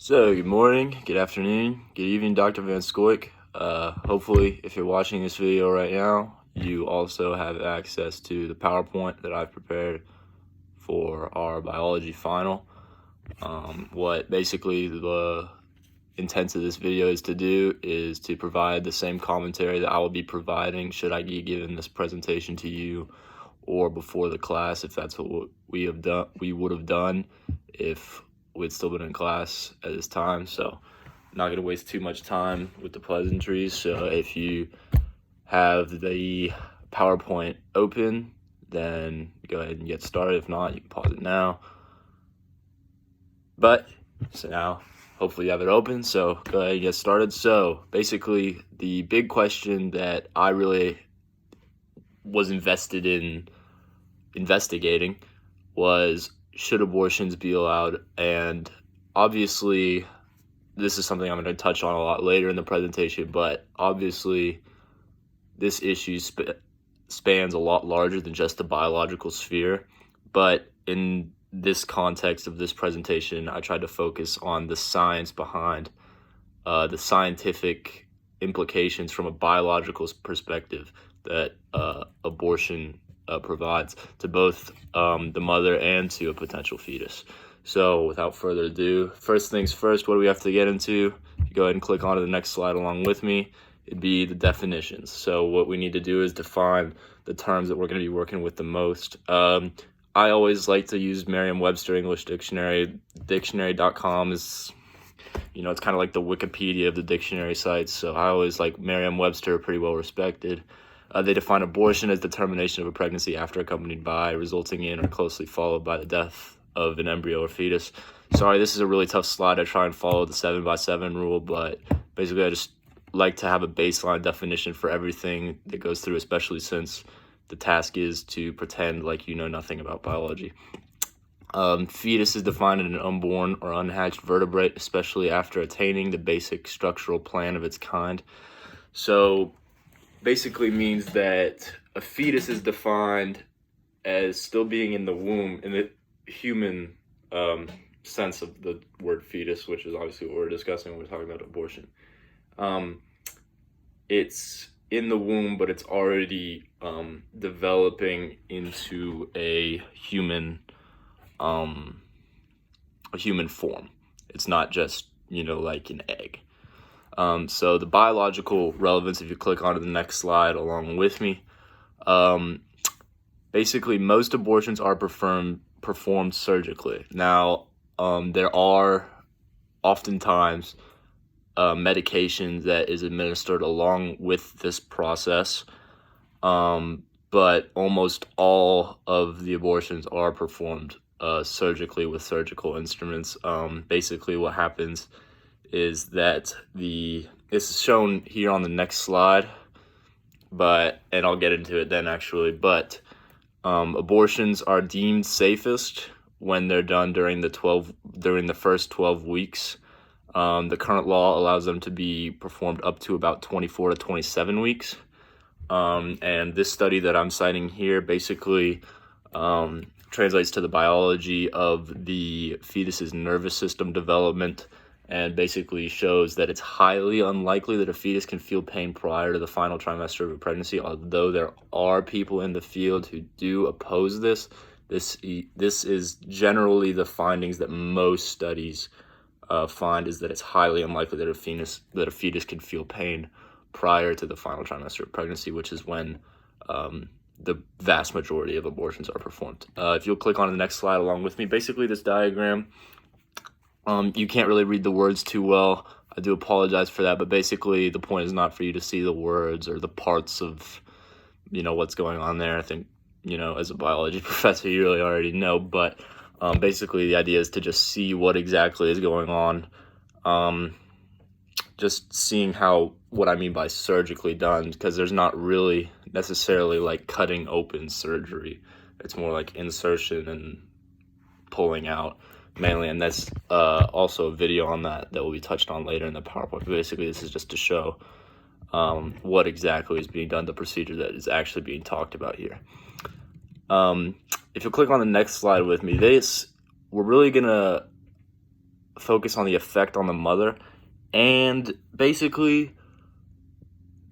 So, good morning, good afternoon, good evening, Dr. Van Scoik. Hopefully, if you're watching this video right now, you also have access to the PowerPoint that I've prepared for our biology final. What basically the intent of this video is to do is to provide the same commentary that I will be providing should I be giving this presentation to you or before the class, if that's what we would have done if we'd still been in class at this time. So I'm not going to waste too much time with the pleasantries. So if you have the PowerPoint open, then go ahead and get started. If not, you can pause it now. So now hopefully you have it open, so go ahead and get started. So basically the big question that I really was invested in investigating was, should abortions be allowed? And obviously this is something I'm going to touch on a lot later in the presentation, but obviously this issue spans a lot larger than just the biological sphere. But in this context of this presentation, I tried to focus on the science behind the scientific implications from a biological perspective that abortion provides to both the mother and to a potential fetus. So without further ado, first things first, what do we have to get into? Go ahead and click on to the next slide along with me. It'd be the definitions. So what we need to do is define the terms that we're going to be working with the most. I always like to use Merriam-Webster English Dictionary. Dictionary.com is, it's kind of like the Wikipedia of the dictionary sites. So I always like Merriam-Webster, pretty well respected. They define abortion as the termination of a pregnancy after accompanied by, resulting in, or closely followed by the death of an embryo or fetus. Sorry, this is a really tough slide. I try and follow the 7x7 rule, but basically I just like to have a baseline definition for everything that goes through, especially since the task is to pretend like you know nothing about biology. Fetus is defined as an unborn or unhatched vertebrate, especially after attaining the basic structural plan of its kind. So basically means that a fetus is defined as still being in the womb in the human sense of the word fetus, which is obviously what we're discussing when we're talking about abortion. It's in the womb, but it's already developing into a human form. It's not just, like an egg. So the biological relevance, if you click onto the next slide along with me, basically most abortions are performed surgically. Now, there are oftentimes medications that is administered along with this process, but almost all of the abortions are performed surgically with surgical instruments. Basically what happens is that this is shown here on the next slide, and I'll get into it then actually, but abortions are deemed safest when they're done during the first 12 weeks. The current law allows them to be performed up to about 24 to 27 weeks. And this study that I'm citing here basically translates to the biology of the fetus's nervous system development, and basically shows that it's highly unlikely that a fetus can feel pain prior to the final trimester of a pregnancy. Although there are people in the field who do oppose this, this is generally the findings that most studies find, is that it's highly unlikely that a fetus can feel pain prior to the final trimester of pregnancy, which is when the vast majority of abortions are performed. If you'll click on the next slide along with me, basically this diagram, you can't really read the words too well. I do apologize for that, but basically the point is not for you to see the words or the parts of, what's going on there. I think, as a biology professor, you really already know, but basically the idea is to just see what exactly is going on. Just seeing what I mean by surgically done, because there's not really necessarily like cutting open surgery. It's more like insertion and pulling out mainly, and that's also a video on that will be touched on later in the PowerPoint. But basically this is just to show what exactly is being done, the procedure that is actually being talked about here. If you click on the next slide with me, we're really gonna focus on the effect on the mother. And basically,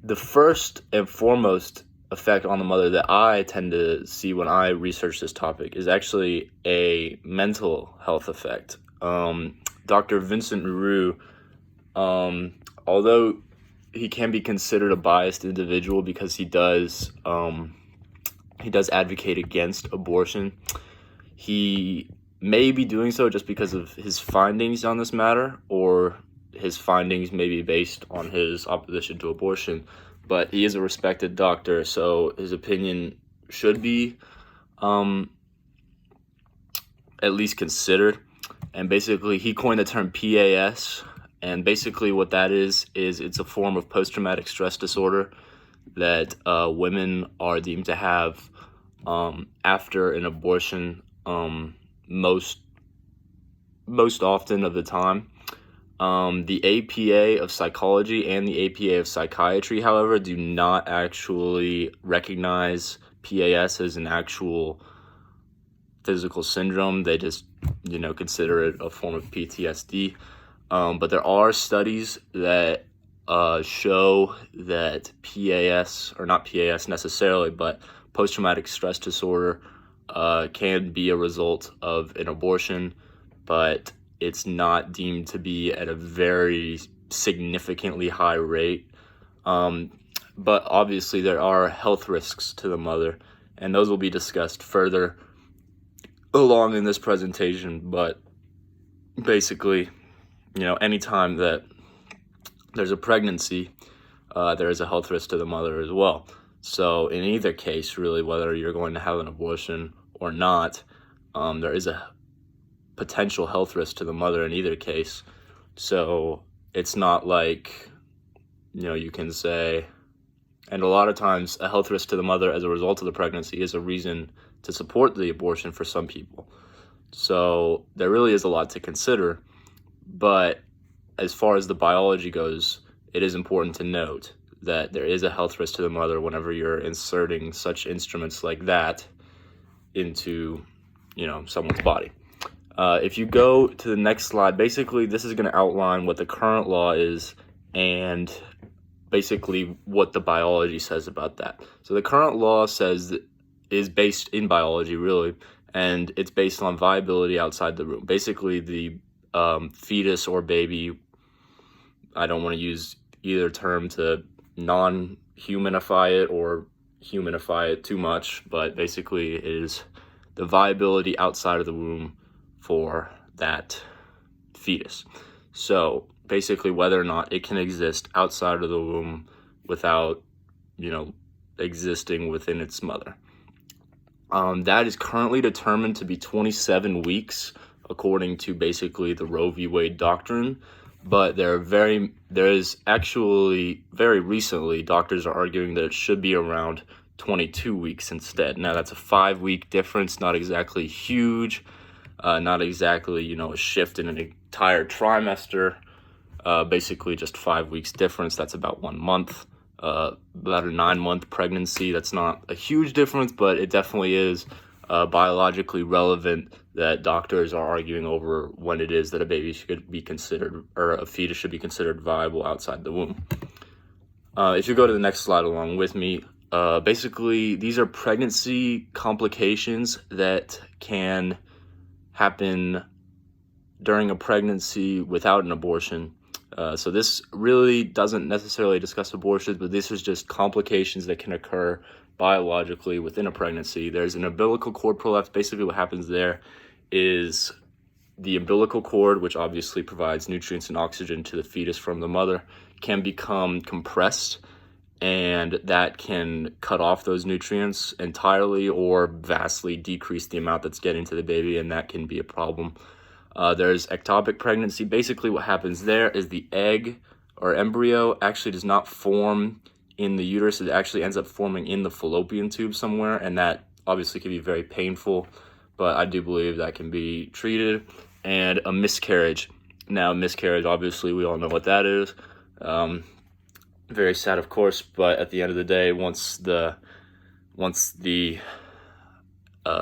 the first and foremost effect on the mother that I tend to see when I research this topic is actually a mental health effect. Dr. Vincent Leroux, although he can be considered a biased individual because he does advocate against abortion, he may be doing so just because of his findings on this matter, or his findings may be based on his opposition to abortion. But he is a respected doctor, so his opinion should be at least considered. And basically, he coined the term PAS, and basically what that is it's a form of post-traumatic stress disorder that women are deemed to have after an abortion, most often of the time. The APA of psychology and the APA of psychiatry, however, do not actually recognize PAS as an actual physical syndrome. They just, consider it a form of PTSD. But there are studies that show that PAS, or not PAS necessarily, but post-traumatic stress disorder can be a result of an abortion, but it's not deemed to be at a very significantly high rate. But obviously there are health risks to the mother, and those will be discussed further along in this presentation. But basically, anytime that there's a pregnancy, there is a health risk to the mother as well. So in either case, really, whether you're going to have an abortion or not, there is a potential health risk to the mother in either case. So it's not like, you can say, and a lot of times a health risk to the mother as a result of the pregnancy is a reason to support the abortion for some people. So there really is a lot to consider. But as far as the biology goes, it is important to note that there is a health risk to the mother whenever you're inserting such instruments like that into, someone's body. If you go to the next slide, basically this is going to outline what the current law is and basically what the biology says about that. So the current law is based in biology, really, and it's based on viability outside the womb. Basically, the fetus or baby, I don't want to use either term to non-humanify it or humanify it too much, but basically it is the viability outside of the womb for that fetus. So basically whether or not it can exist outside of the womb without, existing within its mother. That is currently determined to be 27 weeks, according to basically the Roe v. Wade doctrine. But there is actually very recently, doctors are arguing that it should be around 22 weeks instead. Now that's a 5-week difference, not exactly huge, not exactly, a shift in an entire trimester, basically just 5 weeks difference. That's about 1 month, about a 9-month pregnancy. That's not a huge difference, but it definitely is biologically relevant that doctors are arguing over when it is that a baby should be considered, or a fetus should be considered viable outside the womb. If you go to the next slide along with me, basically these are pregnancy complications that can happen during a pregnancy without an abortion. So this really doesn't necessarily discuss abortions, but this is just complications that can occur biologically within a pregnancy. There's an umbilical cord prolapse. Basically what happens there is the umbilical cord, which obviously provides nutrients and oxygen to the fetus from the mother, can become compressed, and that can cut off those nutrients entirely or vastly decrease the amount that's getting to the baby, and that can be a problem. There's ectopic pregnancy. Basically what happens there is the egg or embryo actually does not form in the uterus. It actually ends up forming in the fallopian tube somewhere, and that obviously can be very painful, but I do believe that can be treated. And a miscarriage. Now, miscarriage, obviously, we all know what that is. Very sad, of course, but at the end of the day, once the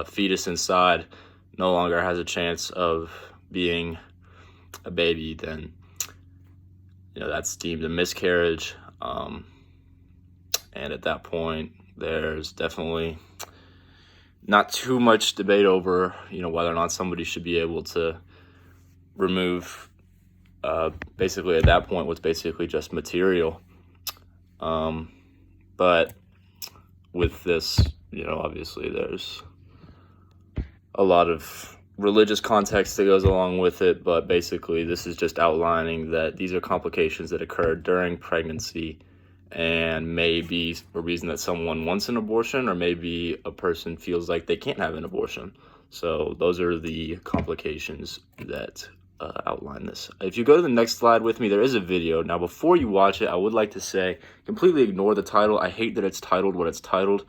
fetus inside no longer has a chance of being a baby, then that's deemed a miscarriage. And at that point, there's definitely not too much debate over whether or not somebody should be able to remove basically at that point what's basically just material. But with this, obviously there's a lot of religious context that goes along with it, but basically this is just outlining that these are complications that occur during pregnancy and may be a reason that someone wants an abortion, or maybe a person feels like they can't have an abortion. So those are the complications that outline this. If you go to the next slide with me, there is a video. Now, before you watch it, I would like to say, completely ignore the title. I hate that it's titled what it's titled.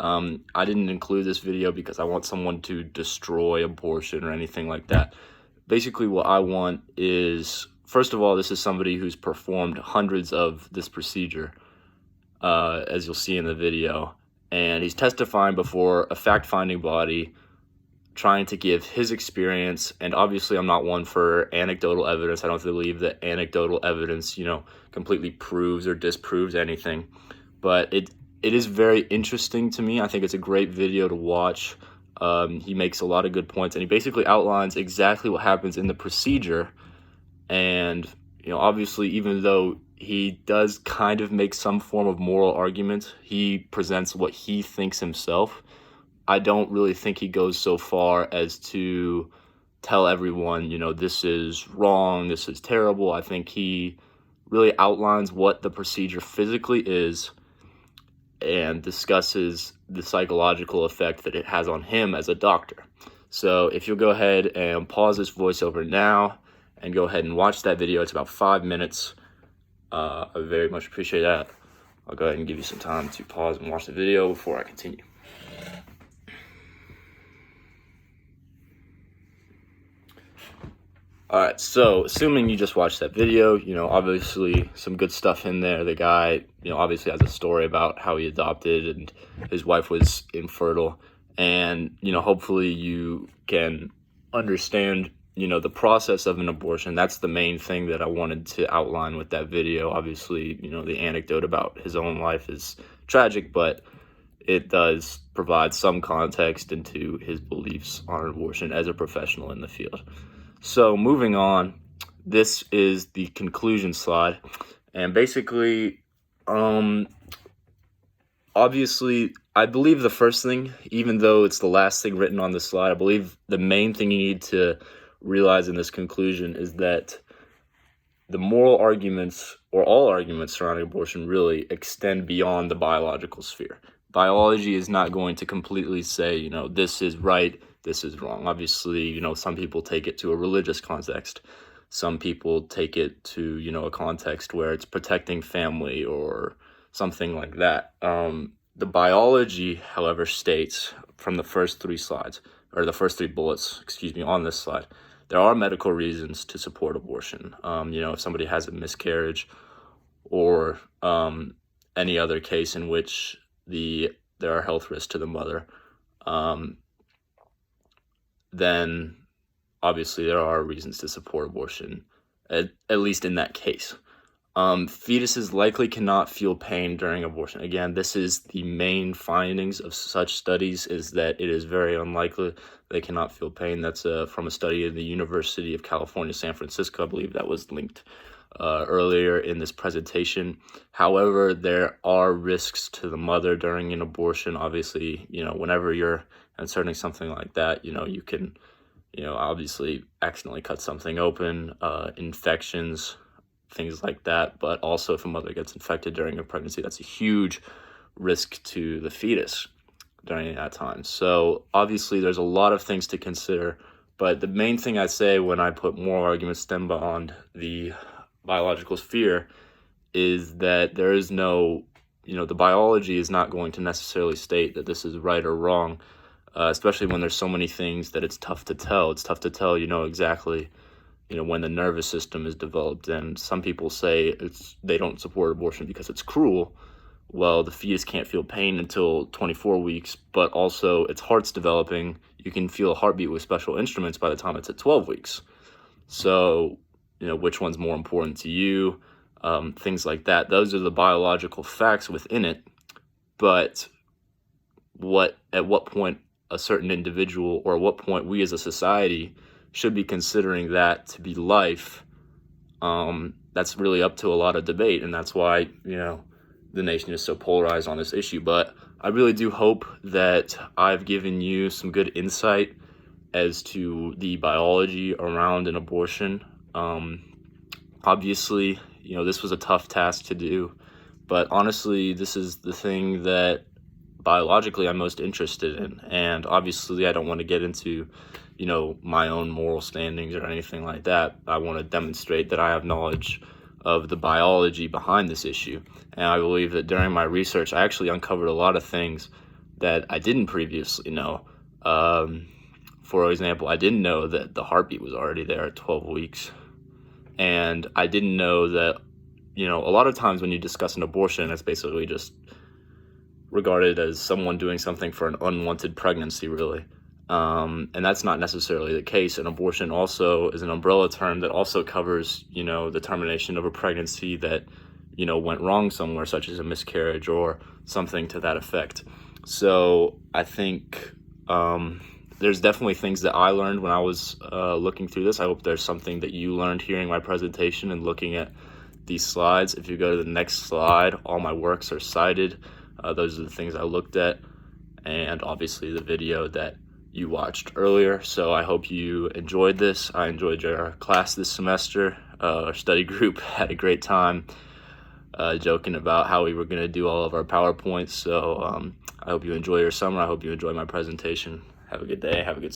I didn't include this video because I want someone to destroy abortion or anything like that. Basically, what I want is, first of all, this is somebody who's performed hundreds of this procedure, as you'll see in the video, and he's testifying before a fact-finding body, trying to give his experience. And obviously, I'm not one for anecdotal evidence. I don't believe that anecdotal evidence, completely proves or disproves anything, but it is very interesting to me. I think it's a great video to watch. He makes a lot of good points, and he basically outlines exactly what happens in the procedure. And, obviously, even though he does kind of make some form of moral argument, he presents what he thinks himself. I don't really think he goes so far as to tell everyone, this is wrong, this is terrible. I think he really outlines what the procedure physically is and discusses the psychological effect that it has on him as a doctor. So if you'll go ahead and pause this voiceover now and go ahead and watch that video, it's about 5 minutes. I very much appreciate that. I'll go ahead and give you some time to pause and watch the video before I continue. All right, so assuming you just watched that video, obviously some good stuff in there. The guy, obviously has a story about how he adopted and his wife was infertile. And, hopefully you can understand, the process of an abortion. That's the main thing that I wanted to outline with that video. Obviously, the anecdote about his own life is tragic, but it does provide some context into his beliefs on abortion as a professional in the field. So moving on, this is the conclusion slide. And basically, obviously, I believe the first thing, even though it's the last thing written on the slide, I believe the main thing you need to realize in this conclusion is that the moral arguments, or all arguments surrounding abortion, really extend beyond the biological sphere. Biology is not going to completely say, this is right, this is wrong. Obviously, some people take it to a religious context. Some people take it to, a context where it's protecting family or something like that. The biology, however, states from the first three slides, or the first three bullets, on this slide, there are medical reasons to support abortion. If somebody has a miscarriage or any other case in which there are health risks to the mother, then obviously there are reasons to support abortion, at least in that case. Fetuses likely cannot feel pain during abortion. Again, this is the main findings of such studies, is that it is very unlikely they cannot feel pain. That's from a study at the University of California, San Francisco. I believe that was linked earlier in this presentation. However, there are risks to the mother during an abortion. Obviously, whenever you're inserting something like that, you can, obviously accidentally cut something open, infections, things like that. But also, if a mother gets infected during a pregnancy, that's a huge risk to the fetus during that time. So obviously there's a lot of things to consider, but the main thing I say when I put moral arguments stem beyond the biological sphere is that there is no, the biology is not going to necessarily state that this is right or wrong, especially when there's so many things that it's tough to tell. It's tough to tell, exactly, when the nervous system is developed. And some people say they don't support abortion because it's cruel. Well, the fetus can't feel pain until 24 weeks, but also its heart's developing. You can feel a heartbeat with special instruments by the time it's at 12 weeks. So, which one's more important to you? Things like that. Those are the biological facts within it. But at what point a certain individual, or at what point we as a society should be considering that to be life, that's really up to a lot of debate, and that's why the nation is so polarized on this issue. But I really do hope that I've given you some good insight as to the biology around an abortion. Obviously, this was a tough task to do, but honestly, this is the thing that biologically I'm most interested in. And obviously, I don't want to get into, my own moral standings or anything like that. I want to demonstrate that I have knowledge of the biology behind this issue. And I believe that during my research, I actually uncovered a lot of things that I didn't previously know. For example, I didn't know that the heartbeat was already there at 12 weeks. And I didn't know that, a lot of times when you discuss an abortion, it's basically just regarded as someone doing something for an unwanted pregnancy, really. And that's not necessarily the case. An abortion also is an umbrella term that also covers, the termination of a pregnancy that, went wrong somewhere, such as a miscarriage or something to that effect. So I think there's definitely things that I learned when I was looking through this. I hope there's something that you learned hearing my presentation and looking at these slides. If you go to the next slide, all my works are cited. Those are the things I looked at, and obviously the video that you watched earlier. So I hope you enjoyed this. I enjoyed your class this semester. Our study group had a great time joking about how we were going to do all of our PowerPoints. So I hope you enjoy your summer. I hope you enjoy my presentation. Have a good day. Have a good